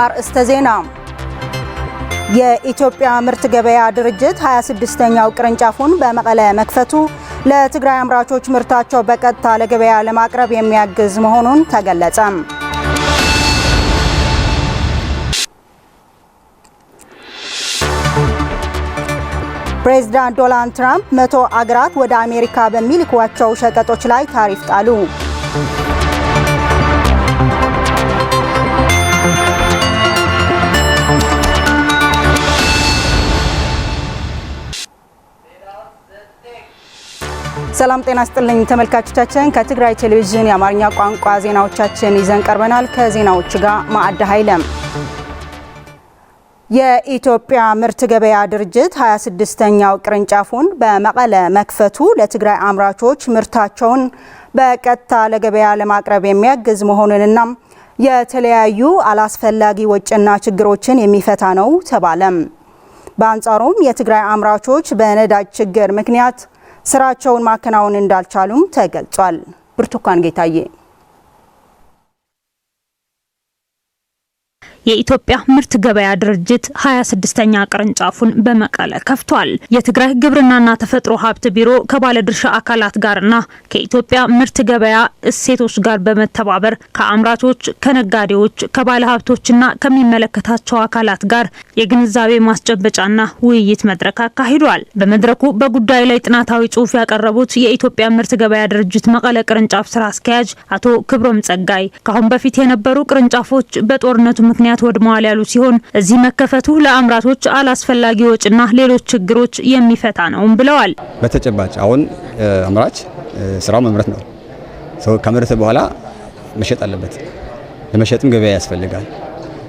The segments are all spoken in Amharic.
አርእስተ ዜና የኢትዮጵያ ምርት ገበያ ድርጅት 26ኛው ቅርንጫፉን በመቀለ መክፈቱ ለትግራይ አምራቾች ምርታቸው በቀጥታ ለገበያ ለማቅረብ የሚያግዝ መሆኑን ተገለጸ። ፕሬዝዳንት ዶናልድ ትራምፕ 100 አገራት ወደ አሜሪካ በሚልኳቸው ሸቀጦች ላይ ታሪፍ ጣሉ። ሰላም ጤና ይስጥልኝ ተመልካቾቻችን፣ ከትግራይ ቴሌቪዥን የአማርኛ ቋንቋ ዜናዎቻችን ይዘን ቀርበናል። ከዜናዎቹ ጋር ማዕድ ኃይለም። የኢትዮጵያ ምርት ገበያ ድርጅት 26ኛው ቅርንጫፉን በመቀለ መክፈቱ ለትግራይ አምራቾች ምርታቸውን በቀጥታ ለገበያ ለማቅረብ የሚያግዝ መሆኑንና የተለያዩ አላስፈላጊ ወጪና ችግሮችን የሚፈታ ነው ተባለም። በአንጻሩም የትግራይ አምራቾች በነዳጅ ችግር ምክንያት ስራቸውን ማከናወን እንዳልቻሉም ተገልጿል። ብርቱካን ጌታዬ። የኢትዮጵያ ምርት ገበያ ድርጅት 26ኛ ቅርንጫፉን በመቀለ ከፍቷል። የትግራይ ግብርናና ተፈጥሮ ሀብት ቢሮ ከባለድርሻ አካላት ጋርና ከኢትዮጵያ ምርት ገበያ እሴቶች ጋር በመተባበር ከአምራቾች፣ ከነጋዴዎች፣ ከባለሀብቶችና ከሚመለከታቸው አካላት ጋር የግንዛቤ ማስጨበጫና ውይይት መድረክ አካሂዷል። በመድረኩ በጉዳዩ ላይ ጥናታዊ ጽሑፍ ያቀረቡት የኢትዮጵያ ምርት ገበያ ድርጅት መቀለ ቅርንጫፍ ስራ አስኪያጅ አቶ ክብሮም ጸጋይ ካሁን በፊት የነበሩ ቅርንጫፎች በጦርነቱ ምክንያት ወድመዋል ያሉ ሲሆን እዚህ መከፈቱ ለአምራቾች አላስፈላጊ ወጪና ሌሎች ችግሮች የሚፈታ ነውም ብለዋል። በተጨባጭ አሁን አምራች ስራው መምረት ነው። ሰው ከመረተ በኋላ መሸጥ አለበት። ለመሸጥም ገበያ ያስፈልጋል።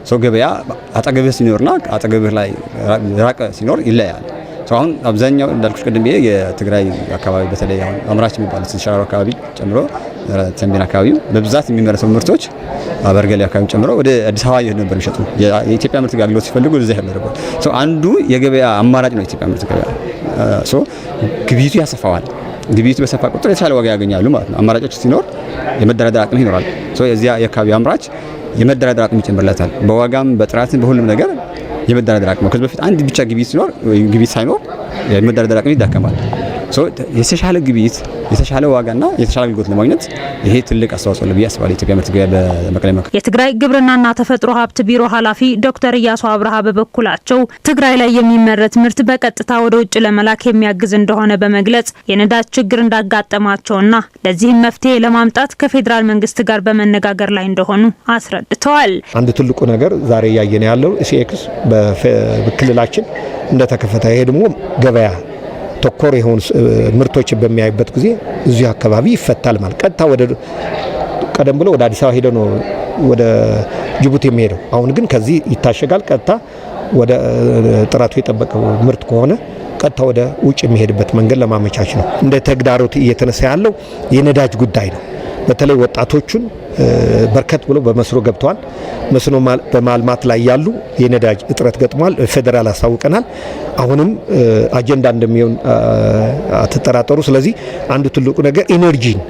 ሰው ገበያ አጠገብህ ሲኖርና አጠገብህ ላይ ራቀ ሲኖር ይለያል። አሁን አብዛኛው እንዳልኩሽ ቀደም ብዬ የትግራይ አካባቢ በተለይ አሁን አምራች የሚባሉት ሸራሮ አካባቢ ጨምሮ ተንቤን አካባቢ በብዛት የሚመረቱ ምርቶች በርገሌ አካባቢ ጨምሮ ወደ አዲስ አበባ ይሄድ ነበር የሚሸጡ የኢትዮጵያ ምርት አገልግሎት ሲፈልጉ ወደዛ ይሄድ ነበር። አንዱ የገበያ አማራጭ ነው የኢትዮጵያ ምርት ገበያ። ግብይቱ ያሰፋዋል። ግብይቱ በሰፋ ቁጥር የተሻለ ዋጋ ያገኛሉ ማለት ነው። አማራጮች ሲኖር የመደራደር አቅም ይኖራል። እዚያ የአካባቢ አምራች የመደራደር አቅም ይጨምርለታል። በዋጋም በጥራትም በሁሉም ነገር የመደራደር አቅም ከዚህ በፊት አንድ ብቻ ግብይት ሲኖር ወይ ግብይት ሳይኖር የመደራደር አቅም ይዳከማል። የተሻለ ግብይት የተሻለ ዋጋና የተሻለ አገልግሎት ለማግኘት ይሄ ትልቅ አስተዋጽኦ ለብዬ አስባለሁ። ኢትዮጵያ ምርት ገበያ በመቀለ መከፈቱ የትግራይ ግብርናና ተፈጥሮ ሀብት ቢሮ ኃላፊ ዶክተር ኢያሱ አብርሃ በበኩላቸው ትግራይ ላይ የሚመረት ምርት በቀጥታ ወደ ውጭ ለመላክ የሚያግዝ እንደሆነ በመግለጽ የነዳጅ ችግር እንዳጋጠማቸውና ለዚህም መፍትሄ ለማምጣት ከፌዴራል መንግስት ጋር በመነጋገር ላይ እንደሆኑ አስረድተዋል። አንድ ትልቁ ነገር ዛሬ ያየነ ያለው ሲኤክስ በክልላችን እንደተከፈተ ይሄ ደግሞ ገበያ ተኮር የሆኑ ምርቶች በሚያይበት ጊዜ እዚህ አካባቢ ይፈታል ማለት ቀጥታ ወደ ቀደም ብሎ ወደ አዲስ አበባ ሄዶ ነው ወደ ጅቡቲ የሚሄደው። አሁን ግን ከዚህ ይታሸጋል። ቀጥታ ወደ ጥራቱ የጠበቀው ምርት ከሆነ ቀጥታ ወደ ውጭ የሚሄድበት መንገድ ለማመቻች ነው። እንደ ተግዳሮት እየተነሳ ያለው የነዳጅ ጉዳይ ነው። በተለይ ወጣቶቹን በርከት ብሎ በመስኖ ገብተዋል። መስኖ በማልማት ላይ ያሉ የነዳጅ እጥረት ገጥሟል። ፌደራል አሳውቀናል። አሁንም አጀንዳ እንደሚሆን አትጠራጠሩ። ስለዚህ አንዱ ትልቁ ነገር ኢነርጂን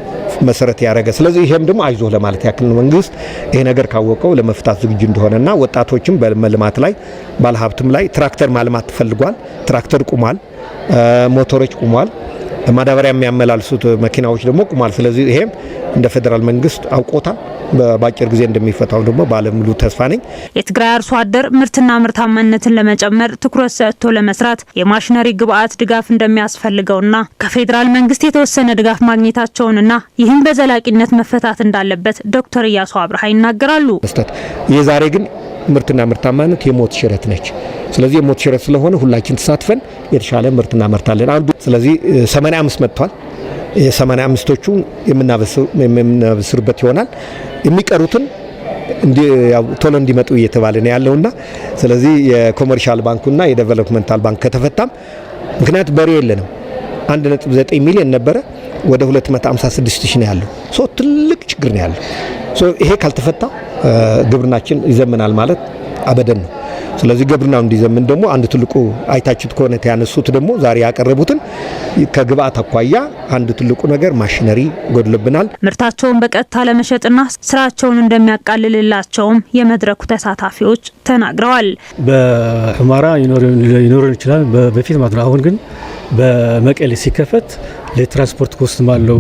መሰረት ያደረገ ስለዚህ ይሄም ደግሞ አይዞ ለማለት ያክል ነው። መንግስት ይሄ ነገር ካወቀው ለመፍታት ዝግጁ እንደሆነና ወጣቶችም በመልማት ላይ ባለሀብትም ላይ ትራክተር ማልማት ፈልጓል። ትራክተር ቁሟል። ሞተሮች ቁሟል። ማዳበሪያ የሚያመላልሱት መኪናዎች ደግሞ ቁሟል። ስለዚህ ይሄም እንደ ፌደራል መንግስት አውቆታል። በአጭር ጊዜ እንደሚፈታው ደግሞ ባለሙሉ ተስፋ ነኝ። የትግራይ አርሶ አደር ምርትና ምርታማነትን ለመጨመር ትኩረት ሰጥቶ ለመስራት የማሽነሪ ግብአት ድጋፍ እንደሚያስፈልገውና ከፌደራል መንግስት የተወሰነ ድጋፍ ማግኘታቸውንና ይህም በዘላቂነት መፈታት እንዳለበት ዶክተር ኢያሱ አብርሃ ይናገራሉ። የዛሬ ግን ምርትና ምርታማነት የሞት ሽረት ነች። ስለዚህ የሞት ሽረት ስለሆነ ሁላችን ተሳትፈን የተሻለ ምርትና ምርታለን አንዱ። ስለዚህ 85 መጥቷል። የ85ቶቹ የምናበስርበት ይሆናል። የሚቀሩትን ቶሎ እንዲመጡ እየተባለ ነው ያለውና ስለዚህ የኮመርሻል ባንኩና የዴቨሎፕመንታል ባንክ ከተፈታም ምክንያት በሬ የለንም 1.9 ሚሊዮን ነበረ ወደ 256 ሺህ ነው ያለው። ትልቅ ችግር ነው ያለው። ይሄ ካልተፈታ ግብርናችን ይዘምናል ማለት አበደን ነው። ስለዚህ ግብርናው እንዲዘምን ደግሞ አንድ ትልቁ አይታችሁት ከሆነ ያነሱት ደግሞ ዛሬ ያቀረቡትን ከግብአት አኳያ አንዱ ትልቁ ነገር ማሽነሪ ጎድሎብናል። ምርታቸውን በቀጥታ ለመሸጥና ስራቸውን እንደሚያቃልልላቸውም የመድረኩ ተሳታፊዎች ተናግረዋል። በሁመራ ይኖር ይችላል በፊት ማለት ነው። አሁን ግን በመቀሌ ሲከፈት ለትራንስፖርት ኮስትም አለው፣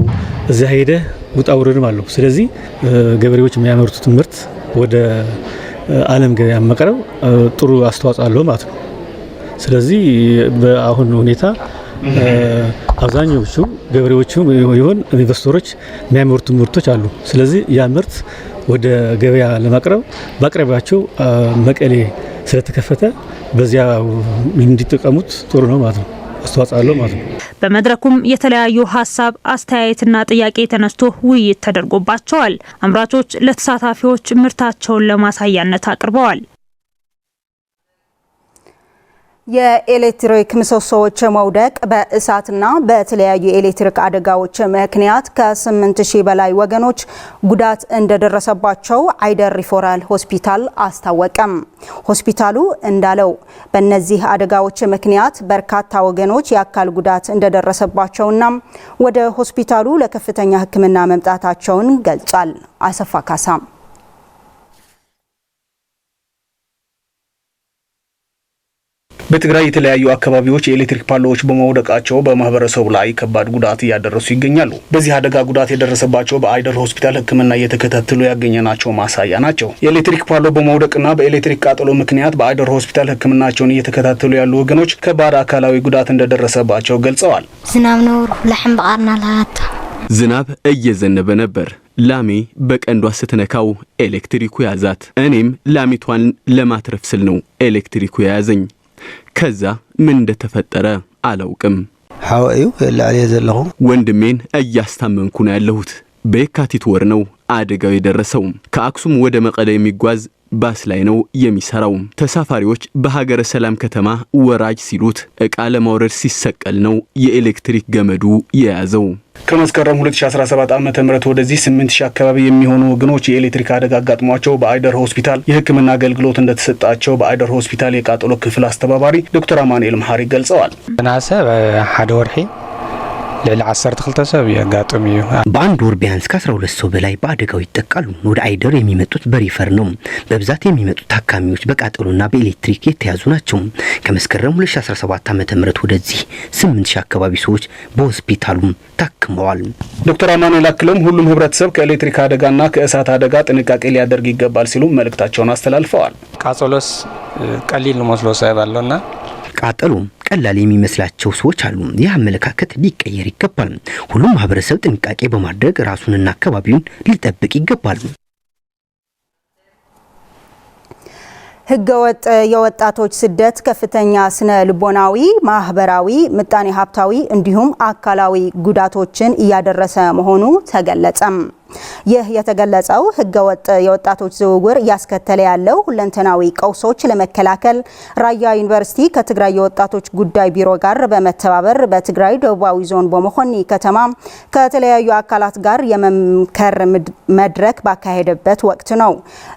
እዛ ሄደ ውጣ ውረድም አለው። ስለዚህ ገበሬዎች የሚያመርቱት ምርት ወደ ዓለም ገበያ መቅረብ ጥሩ አስተዋጽኦ አለው ማለት ነው። ስለዚህ በአሁን ሁኔታ አብዛኞቹ ገበሬዎቹ ይሁን ኢንቨስተሮች የሚያመርቱ ምርቶች አሉ። ስለዚህ ያ ምርት ወደ ገበያ ለማቅረብ በአቅራቢያቸው መቀሌ ስለተከፈተ በዚያ እንዲጠቀሙት ጥሩ ነው ማለት ነው። አስተዋጽኦ አለው ማለት ነው። በመድረኩም የተለያዩ ሀሳብ አስተያየትና ጥያቄ ተነስቶ ውይይት ተደርጎባቸዋል። አምራቾች ለተሳታፊዎች ምርታቸውን ለማሳያነት አቅርበዋል። የኤሌክትሪክ ምሰሶዎች መውደቅ በእሳትና በተለያዩ የኤሌክትሪክ አደጋዎች ምክንያት ከ8000 በላይ ወገኖች ጉዳት እንደደረሰባቸው አይደር ሪፈራል ሆስፒታል አስታወቀም። ሆስፒታሉ እንዳለው በእነዚህ አደጋዎች ምክንያት በርካታ ወገኖች የአካል ጉዳት እንደደረሰባቸውና ወደ ሆስፒታሉ ለከፍተኛ ሕክምና መምጣታቸውን ገልጿል። አሰፋ ካሳም በትግራይ የተለያዩ አካባቢዎች የኤሌክትሪክ ፓሎዎች በመውደቃቸው በማህበረሰቡ ላይ ከባድ ጉዳት እያደረሱ ይገኛሉ። በዚህ አደጋ ጉዳት የደረሰባቸው በአይደር ሆስፒታል ሕክምና እየተከታተሉ ያገኘናቸው ማሳያ ናቸው። የኤሌክትሪክ ፓሎ በመውደቅና በኤሌክትሪክ ቃጠሎ ምክንያት በአይደር ሆስፒታል ሕክምናቸውን እየተከታተሉ ያሉ ወገኖች ከባድ አካላዊ ጉዳት እንደደረሰባቸው ገልጸዋል። ዝናብ ነው ለሐም በቃርናላት ዝናብ እየዘነበ ነበር። ላሜ በቀንዷ ስትነካው ኤሌክትሪኩ ያዛት። እኔም ላሚቷን ለማትረፍ ስል ነው ኤሌክትሪኩ የያዘኝ። ከዛ ምን እንደተፈጠረ አላውቅም። ሐዋዩ ለአለ ዘለኹ ወንድሜን እያስታመምኩ ነው ያለሁት። በየካቲት ወር ነው አደጋው የደረሰው። ከአክሱም ወደ መቀለ የሚጓዝ ባስ ላይ ነው የሚሰራው። ተሳፋሪዎች በሀገረ ሰላም ከተማ ወራጅ ሲሉት እቃ ለማውረድ ሲሰቀል ነው የኤሌክትሪክ ገመዱ የያዘው። ከመስከረም 2017 ዓ.ም ወደዚህ 8000 አካባቢ የሚሆኑ ወገኖች የኤሌክትሪክ አደጋ አጋጥሟቸው በአይደር ሆስፒታል የሕክምና አገልግሎት እንደተሰጣቸው በአይደር ሆስፒታል የቃጠሎ ክፍል አስተባባሪ ዶክተር አማኑኤል መሐሪ ገልጸዋል። ናሰ ሓደ ወርሒ ሌላ 12 ሰብ ያጋጥም እዩ። በአንድ ወር ቢያንስ ከ12 ሰው በላይ በአደጋው ይጠቃሉ። ወደ አይደር የሚመጡት በሪፈር ነው። በብዛት የሚመጡት ታካሚዎች በቃጠሎና በኤሌክትሪክ የተያዙ ናቸው። ከመስከረም 2017 ዓ.ም ወደዚህ 8000 አካባቢ ሰዎች በሆስፒታሉ ታክመዋል። ዶክተር አማኑኤል አክለውም ሁሉም ህብረተሰብ ከኤሌክትሪክ አደጋና ከእሳት አደጋ ጥንቃቄ ሊያደርግ ይገባል ሲሉ መልእክታቸውን አስተላልፈዋል። ቃጠሎስ ቀሊል መስሎ ሳይባለውና ቃጠሎ ቀላል የሚመስላቸው ሰዎች አሉ። ይህ አመለካከት ሊቀየር ይገባል። ሁሉም ማህበረሰብ ጥንቃቄ በማድረግ ራሱንና አካባቢውን ሊጠብቅ ይገባል። ህገወጥ የወጣቶች ስደት ከፍተኛ ስነ ልቦናዊ፣ ማህበራዊ፣ ምጣኔ ሀብታዊ እንዲሁም አካላዊ ጉዳቶችን እያደረሰ መሆኑ ተገለጸም። ይህ የተገለጸው ህገወጥ የወጣቶች ዝውውር እያስከተለ ያለው ሁለንተናዊ ቀውሶች ለመከላከል ራያ ዩኒቨርሲቲ ከትግራይ የወጣቶች ጉዳይ ቢሮ ጋር በመተባበር በትግራይ ደቡባዊ ዞን በመኾኒ ከተማ ከተለያዩ አካላት ጋር የመምከር መድረክ ባካሄደበት ወቅት ነው።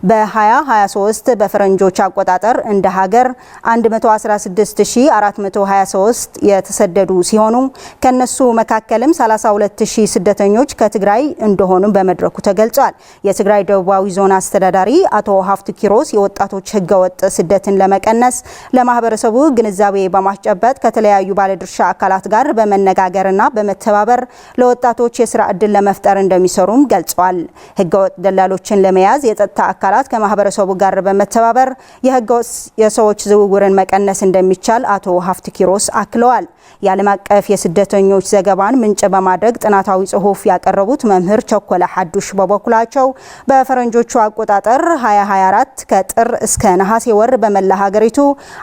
በ2023 በፈረንጆች አቆጣጠር እንደ ሀገር 116423 የተሰደዱ ሲሆኑ ከነሱ መካከልም 32000 ስደተኞች ከትግራይ እንደሆኑ በመድረኩ ተገልጿል። የትግራይ ደቡባዊ ዞን አስተዳዳሪ አቶ ሀፍቱ ኪሮስ የወጣቶች ህገወጥ ስደትን ለመቀነስ ለማህበረሰቡ ግንዛቤ በማስጨበጥ ከተለያዩ ባለድርሻ አካላት ጋር በመነጋገርና በመተባበር ለወጣቶች የስራ ዕድል ለመፍጠር እንደሚሰሩም ገልጸዋል። ህገወጥ ደላሎችን ለመያዝ የጸጥታ አካላት ከማህበረሰቡ ጋር በመተባበር የህገወጥ የሰዎች ዝውውርን መቀነስ እንደሚቻል አቶ ሀፍቱ ኪሮስ አክለዋል። የዓለም አቀፍ የስደተኞች ዘገባን ምንጭ በማድረግ ጥናታዊ ጽሑፍ ያቀረቡት መምህር ቸኮለ ሐዱሽ በበኩላቸው በፈረንጆቹ አቆጣጠር 2024 ከጥር እስከ ነሐሴ ወር በመላ ሀገሪቱ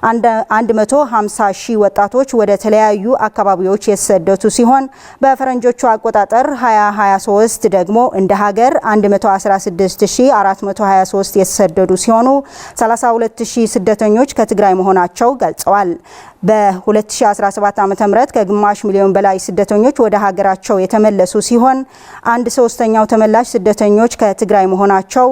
150 ሺህ ወጣቶች ወደ ተለያዩ አካባቢዎች የተሰደዱ ሲሆን በፈረንጆቹ አቆጣጠር 2023 ደግሞ እንደ ሀገር 116423 የተሰደዱ ሲሆኑ 32000 ስደተኞች ከትግራይ መሆናቸው ገልጸዋል። በ2017 ዓ.ም ከግማሽ ሚሊዮን በላይ ስደተኞች ወደ ሀገራቸው የተመለሱ ሲሆን 1/3 ተመላሽ ስደተኞች ከትግራይ መሆናቸው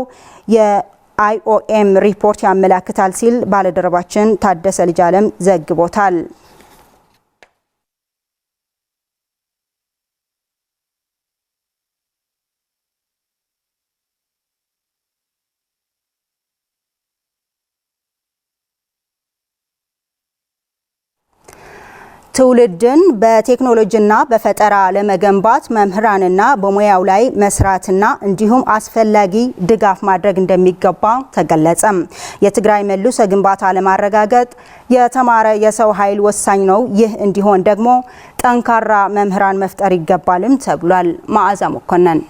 የአይኦኤም ሪፖርት ያመለክታል ሲል ባለደረባችን ታደሰ ልጅ አለም ዘግቦታል። ትውልድን በቴክኖሎጂና በፈጠራ ለመገንባት መምህራንና በሙያው ላይ መስራትና እንዲሁም አስፈላጊ ድጋፍ ማድረግ እንደሚገባ ተገለጸ። የትግራይ መልሶ ግንባታ ለማረጋገጥ የተማረ የሰው ኃይል ወሳኝ ነው። ይህ እንዲሆን ደግሞ ጠንካራ መምህራን መፍጠር ይገባልም ተብሏል። መዓዛ መኮንን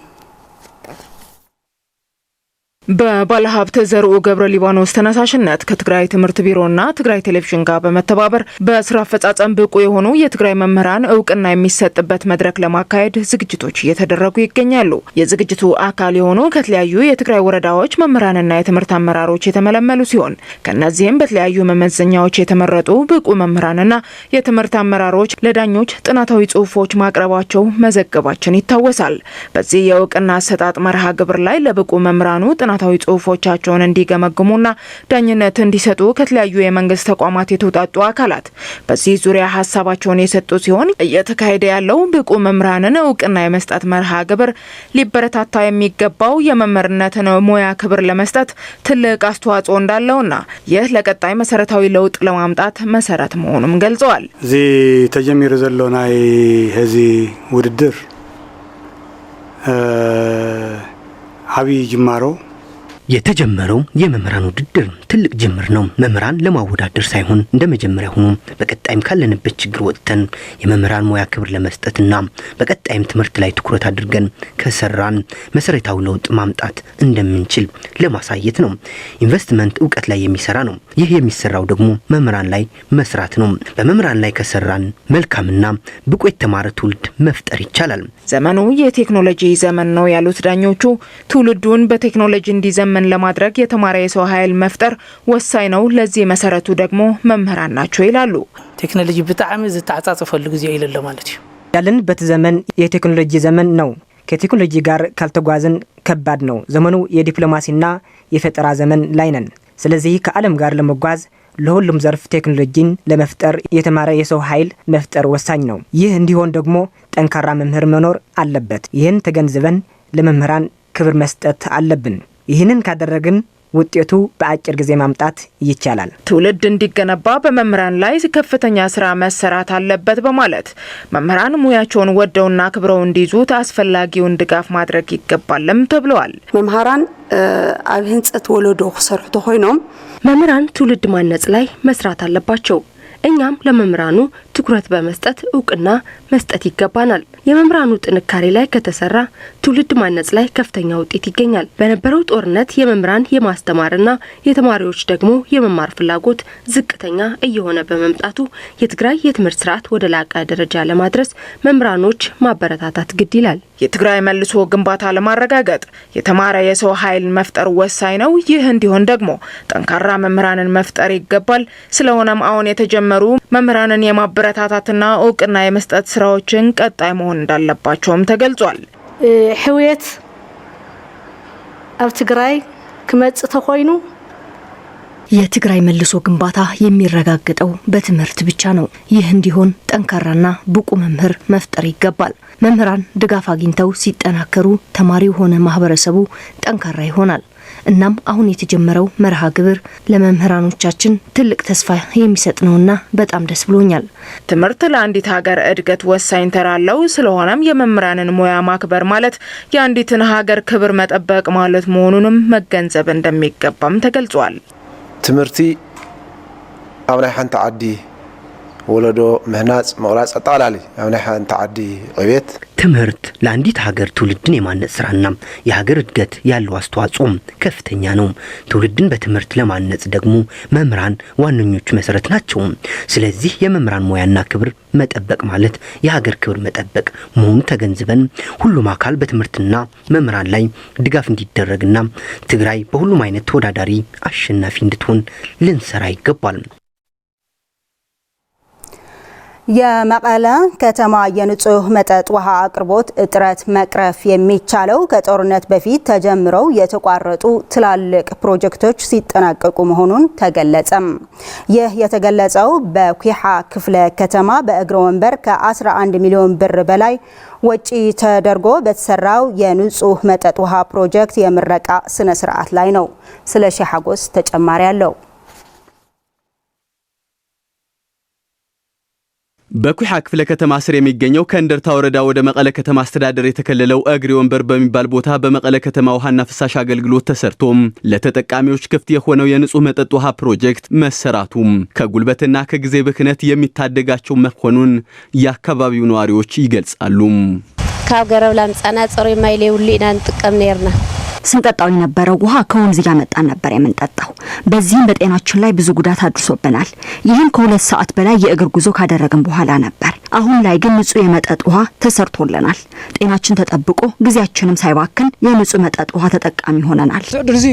በባለሀብት ዘርኡ ገብረ ሊባኖስ ተነሳሽነት ከትግራይ ትምህርት ቢሮና ትግራይ ቴሌቪዥን ጋር በመተባበር በስራ አፈጻጸም ብቁ የሆኑ የትግራይ መምህራን እውቅና የሚሰጥበት መድረክ ለማካሄድ ዝግጅቶች እየተደረጉ ይገኛሉ። የዝግጅቱ አካል የሆኑ ከተለያዩ የትግራይ ወረዳዎች መምህራንና የትምህርት አመራሮች የተመለመሉ ሲሆን ከነዚህም በተለያዩ መመዘኛዎች የተመረጡ ብቁ መምህራንና የትምህርት አመራሮች ለዳኞች ጥናታዊ ጽሁፎች ማቅረባቸው መዘገባችን ይታወሳል። በዚህ የእውቅና አሰጣጥ መርሃ ግብር ላይ ለብቁ መምህራኑ ጥናታዊ ጽሁፎቻቸውን እንዲገመግሙና ዳኝነት እንዲሰጡ ከተለያዩ የመንግስት ተቋማት የተውጣጡ አካላት በዚህ ዙሪያ ሀሳባቸውን የሰጡ ሲሆን እየተካሄደ ያለው ብቁ መምህራንን እውቅና የመስጠት መርሃ ግብር ሊበረታታ የሚገባው የመምህርነትን ሙያ ክብር ለመስጠት ትልቅ አስተዋጽኦ እንዳለውና ይህ ለቀጣይ መሰረታዊ ለውጥ ለማምጣት መሰረት መሆኑን ገልጸዋል። እዚ ተጀሚሩ ዘሎ ናይ ህዚ ውድድር አብይ ጅማሮ የተጀመረው የመምህራን ውድድር ትልቅ ጅምር ነው። መምህራን ለማወዳደር ሳይሆን እንደ መጀመሪያ ሆኖ በቀጣይም ካለንበት ችግር ወጥተን የመምህራን ሙያ ክብር ለመስጠትና በቀጣይም ትምህርት ላይ ትኩረት አድርገን ከሰራን መሰረታዊ ለውጥ ማምጣት እንደምንችል ለማሳየት ነው። ኢንቨስትመንት እውቀት ላይ የሚሰራ ነው። ይህ የሚሰራው ደግሞ መምህራን ላይ መስራት ነው። በመምህራን ላይ ከሰራን መልካምና ብቁ የተማረ ትውልድ መፍጠር ይቻላል። ዘመኑ የቴክኖሎጂ ዘመን ነው ያሉት ዳኞቹ ትውልዱን በቴክኖሎጂ እንዲዘመን ለማድረግ የተማረ የሰው ኃይል መፍጠር ወሳኝ ነው። ለዚህ መሰረቱ ደግሞ መምህራን ናቸው ይላሉ። ቴክኖሎጂ በጣም ዝተዓጻጸፈሉ ጊዜ ይለለ ማለት ነው። ያለንበት ዘመን የቴክኖሎጂ ዘመን ነው። ከቴክኖሎጂ ጋር ካልተጓዝን ከባድ ነው። ዘመኑ የዲፕሎማሲና የፈጠራ ዘመን ላይ ነን። ስለዚህ ከዓለም ጋር ለመጓዝ ለሁሉም ዘርፍ ቴክኖሎጂን ለመፍጠር የተማረ የሰው ኃይል መፍጠር ወሳኝ ነው። ይህ እንዲሆን ደግሞ ጠንካራ መምህር መኖር አለበት። ይህን ተገንዝበን ለመምህራን ክብር መስጠት አለብን። ይህንን ካደረግን ውጤቱ በአጭር ጊዜ ማምጣት ይቻላል። ትውልድ እንዲገነባ በመምህራን ላይ ከፍተኛ ስራ መሰራት አለበት በማለት መምህራን ሙያቸውን ወደውና ክብረው እንዲይዙት አስፈላጊውን ድጋፍ ማድረግ ይገባልም ተብለዋል። መምህራን ኣብ ህንጸት ወለዶ ክሰርሑ ተኾይኖም መምህራን ትውልድ ማነጽ ላይ መስራት አለባቸው። እኛም ለመምህራኑ ትኩረት በመስጠት እውቅና መስጠት ይገባናል። የመምህራኑ ጥንካሬ ላይ ከተሰራ ትውልድ ማነጽ ላይ ከፍተኛ ውጤት ይገኛል። በነበረው ጦርነት የመምህራን የማስተማርና የተማሪዎች ደግሞ የመማር ፍላጎት ዝቅተኛ እየሆነ በመምጣቱ የትግራይ የትምህርት ስርዓት ወደ ላቀ ደረጃ ለማድረስ መምህራኖች ማበረታታት ግድ ይላል። የትግራይ መልሶ ግንባታ ለማረጋገጥ የተማረ የሰው ኃይል መፍጠር ወሳኝ ነው። ይህ እንዲሆን ደግሞ ጠንካራ መምህራንን መፍጠር ይገባል። ስለሆነም አሁን የተጀመሩ መምህራንን የማበረታታትና እውቅና የመስጠት ስራዎችን ቀጣይ መሆን እንዳለባቸውም ተገልጿል። ሕውየት ኣብ ትግራይ ክመጽእ ተኾይኑ የትግራይ መልሶ ግንባታ የሚረጋገጠው በትምህርት ብቻ ነው። ይህ እንዲሆን ጠንካራና ብቁ መምህር መፍጠር ይገባል። መምህራን ድጋፍ አግኝተው ሲጠናከሩ ተማሪው ሆነ ማህበረሰቡ ጠንካራ ይሆናል። እናም አሁን የተጀመረው መርሃ ግብር ለመምህራኖቻችን ትልቅ ተስፋ የሚሰጥ ነውና በጣም ደስ ብሎኛል። ትምህርት ለአንዲት ሀገር እድገት ወሳኝ ተራለው። ስለሆነም የመምህራንን ሙያ ማክበር ማለት የአንዲትን ሀገር ክብር መጠበቅ ማለት መሆኑንም መገንዘብ እንደሚገባም ተገልጿል። ትምህርቲ ኣብ ናይ ሓንቲ ዓዲ ወለዶ ምህናጽ መቅራጽ አጠቃላሊ ኣብ ናይ ሓንቲ ዓዲ ዕቤት ትምህርት ለአንዲት ሀገር ትውልድን የማነጽ ስራና የሀገር እድገት ያለው አስተዋጽኦ ከፍተኛ ነው። ትውልድን በትምህርት ለማነጽ ደግሞ መምህራን ዋነኞቹ መሰረት ናቸው። ስለዚህ የመምህራን ሙያና ክብር መጠበቅ ማለት የሀገር ክብር መጠበቅ መሆኑ ተገንዝበን ሁሉም አካል በትምህርትና መምህራን ላይ ድጋፍ እንዲደረግና ትግራይ በሁሉም አይነት ተወዳዳሪ አሸናፊ እንድትሆን ልንሰራ ይገባል። የመቀለ ከተማ የንጹህ መጠጥ ውሃ አቅርቦት እጥረት መቅረፍ የሚቻለው ከጦርነት በፊት ተጀምረው የተቋረጡ ትላልቅ ፕሮጀክቶች ሲጠናቀቁ መሆኑን ተገለጸም። ይህ የተገለጸው በኩሓ ክፍለ ከተማ በእግረ ወንበር ከ11 ሚሊዮን ብር በላይ ወጪ ተደርጎ በተሰራው የንጹህ መጠጥ ውሃ ፕሮጀክት የምረቃ ስነ ስርዓት ላይ ነው። ስለሺ ሐጎስ ተጨማሪ አለው። በኩሓ ክፍለ ከተማ ስር የሚገኘው ከእንደርታ ወረዳ ወደ መቀለ ከተማ አስተዳደር የተከለለው እግሪ ወንበር በሚባል ቦታ በመቀለ ከተማ ውሃና ፍሳሽ አገልግሎት ተሰርቶም ለተጠቃሚዎች ክፍት የሆነው የንጹህ መጠጥ ውሃ ፕሮጀክት መሰራቱም ከጉልበትና ከጊዜ ብክነት የሚታደጋቸው መሆኑን የአካባቢው ነዋሪዎች ይገልጻሉ። ካብ ገረብላ ምጻና ጾሪ ማይሌ ውሊና እንጥቀም ነርና ስንጠጣው የነበረው ውሃ ከወንዝ ያመጣን ነበር የምንጠጣው። በዚህም በጤናችን ላይ ብዙ ጉዳት አድርሶብናል። ይህን ከ2 ሰዓት በላይ የእግር ጉዞ ካደረግን በኋላ ነበር። አሁን ላይ ግን ንጹህ የመጠጥ ውሃ ተሰርቶልናል። ጤናችን ተጠብቆ ጊዜያችንም ሳይባክን የንጹህ መጠጥ ውሃ ተጠቃሚ ሆነናል። ድርዚ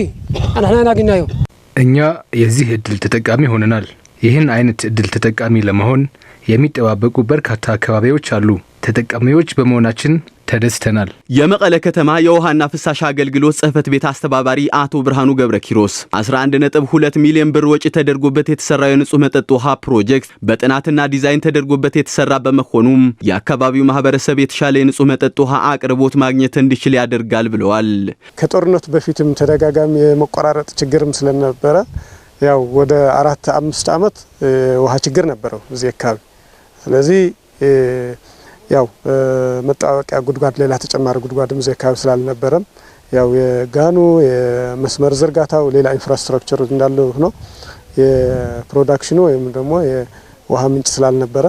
እኛ የዚህ እድል ተጠቃሚ ሆነናል። ይህን አይነት እድል ተጠቃሚ ለመሆን የሚጠባበቁ በርካታ አካባቢዎች አሉ። ተጠቃሚዎች በመሆናችን ተደስተናል። የመቀለ ከተማ የውሃና ፍሳሽ አገልግሎት ጽህፈት ቤት አስተባባሪ አቶ ብርሃኑ ገብረ ኪሮስ 11.2 ሚሊዮን ብር ወጪ ተደርጎበት የተሰራው የንጹህ መጠጥ ውሃ ፕሮጀክት በጥናትና ዲዛይን ተደርጎበት የተሰራ በመሆኑም የአካባቢው ማህበረሰብ የተሻለ የንጹህ መጠጥ ውሃ አቅርቦት ማግኘት እንዲችል ያደርጋል ብለዋል። ከጦርነቱ በፊትም ተደጋጋሚ የመቆራረጥ ችግርም ስለነበረ ያው ወደ 4-5 ዓመት ውሃ ችግር ነበረው እዚህ አካባቢ። ስለዚህ ያው መጣወቂያ ጉድጓድ ሌላ ተጨማሪ ጉድጓድም እዚህ አካባቢ ስላልነበረም ያው የጋኑ የመስመር ዝርጋታው ሌላ ኢንፍራስትራክቸር እንዳለው ሆኖ የፕሮዳክሽኑ ወይም ደግሞ የውሃ ምንጭ ስላልነበረ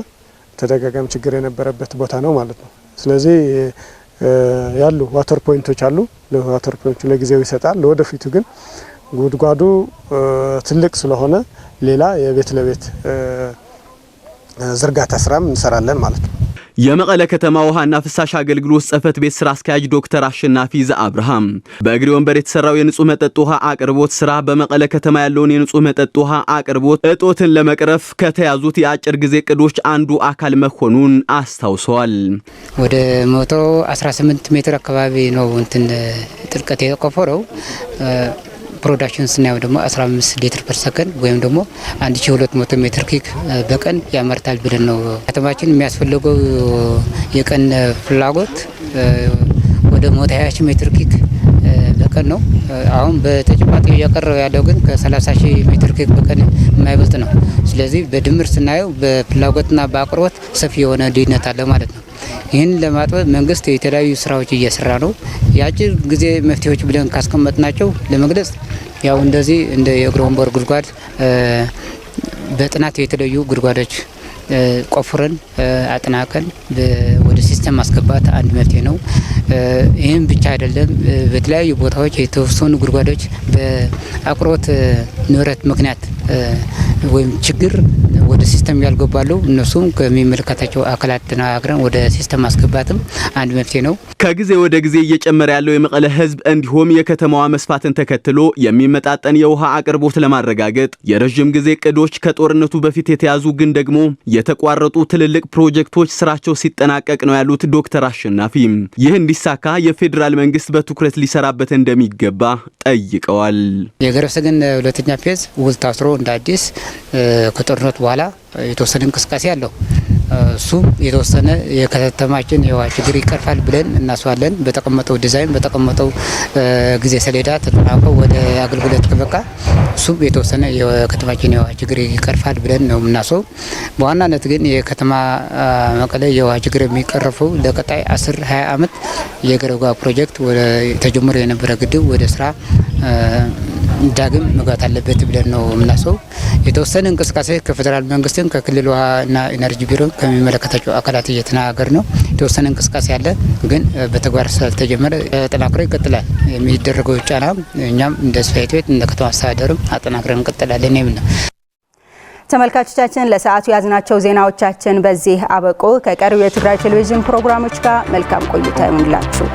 ተደጋጋሚ ችግር የነበረበት ቦታ ነው ማለት ነው። ስለዚህ ያሉ ዋተር ፖይንቶች አሉ። ለዋተር ፖይንቱ ለጊዜው ይሰጣል። ለወደፊቱ ግን ጉድጓዱ ትልቅ ስለሆነ ሌላ የቤት ለቤት ዝርጋታ ስራም እንሰራለን ማለት ነው። የመቀለ ከተማ ውሃና ፍሳሽ አገልግሎት ጽህፈት ቤት ስራ አስኪያጅ ዶክተር አሸናፊ ዘአብርሃም በእግሪ ወንበር የተሰራው የንጹህ መጠጥ ውሃ አቅርቦት ስራ በመቀለ ከተማ ያለውን የንጹህ መጠጥ ውሃ አቅርቦት እጦትን ለመቅረፍ ከተያዙት የአጭር ጊዜ እቅዶች አንዱ አካል መሆኑን አስታውሰዋል። ወደ 118 ሜትር አካባቢ ነው እንትን ጥልቀት የተቆፈረው። ፕሮዳክሽን ስናየው ደግሞ 15 ሊትር ፐር ሰከንድ ወይም ደግሞ 1200 ሜትር ኪክ በቀን ያመርታል ብለን ነው። ከተማችን የሚያስፈልገው የቀን ፍላጎት ወደ 120 ሜትር ኪክ በቀን ነው። አሁን በተጨማሪ እያቀረበ ያለው ግን ከ30 ሜትር ኪክ በቀን የማይበልጥ ነው። ስለዚህ በድምር ስናየው በፍላጎትና በአቅርቦት ሰፊ የሆነ ልዩነት አለ ማለት ነው። ይህን ለማጥበብ መንግስት የተለያዩ ስራዎች እየሰራ ነው። የአጭር ጊዜ መፍትሄዎች ብለን ካስቀመጥናቸው ለመግለጽ ያው እንደዚህ እንደ የእግሪ ወንበር ጉድጓድ በጥናት የተለዩ ጉድጓዶች ቆፍረን አጥናቀን ወደ ሲስተም ማስገባት አንድ መፍትሄ ነው። ይህም ብቻ አይደለም። በተለያዩ ቦታዎች የተወሰኑ ጉድጓዶች በአቅርቦት ንብረት ምክንያት ወይም ችግር ወደ ሲስተም ያልገባሉ። እነሱም ከሚመለከታቸው አካላት ተናግረን ወደ ሲስተም ማስገባትም አንድ መፍትሄ ነው። ከጊዜ ወደ ጊዜ እየጨመረ ያለው የመቀለ ህዝብ እንዲሁም የከተማዋ መስፋትን ተከትሎ የሚመጣጠን የውሃ አቅርቦት ለማረጋገጥ የረጅም ጊዜ እቅዶች ከጦርነቱ በፊት የተያዙ ግን ደግሞ የተቋረጡ ትልልቅ ፕሮጀክቶች ስራቸው ሲጠናቀቅ ነው ያሉት ዶክተር አሸናፊ ይህ እንዲሳካ የፌዴራል መንግስት በትኩረት ሊሰራበት እንደሚገባ ጠይቀዋል። የገረብሰገን ሁለተኛ ፌዝ ውል ታስሮ እንደ አዲስ ከጦርነቱ በኋላ የተወሰነ እንቅስቃሴ አለው። እሱም የተወሰነ የከተማችን የውሃ ችግር ይቀርፋል ብለን እናስባለን። በተቀመጠው ዲዛይን በተቀመጠው ጊዜ ሰሌዳ ተጠናቆ ወደ አገልግሎት ከበቃ እሱም የተወሰነ የከተማችን የውሃ ችግር ይቀርፋል ብለን ነው የምናስበው። በዋናነት ግን የከተማ መቀለ የውሃ ችግር የሚቀርፈው ለቀጣይ 10-20 ዓመት የገረብጋ ፕሮጀክት ተጀምሮ የነበረ ግድብ ወደ ስራ ዳግም መግባት አለበት ብለን ነው የምናስበው። የተወሰነ እንቅስቃሴ ከፌዴራል መንግስትን ከክልል ውሃና ኢነርጂ ቢሮ ከሚመለከታቸው አካላት እየተናገር ነው። የተወሰነ እንቅስቃሴ አለ፣ ግን በተግባር ስላልተጀመረ ተጠናክሮ ይቀጥላል። የሚደረገው ጫና እኛም እንደ ጽሕፈት ቤት እንደ ከተማ አስተዳደርም አጠናክረን እንቀጥላለን የሚል ነው። ተመልካቾቻችን ለሰዓቱ ያዝናቸው ዜናዎቻችን በዚህ አበቁ። ከቀሪው የትግራይ ቴሌቪዥን ፕሮግራሞች ጋር መልካም ቆይታ ይሁንላችሁ።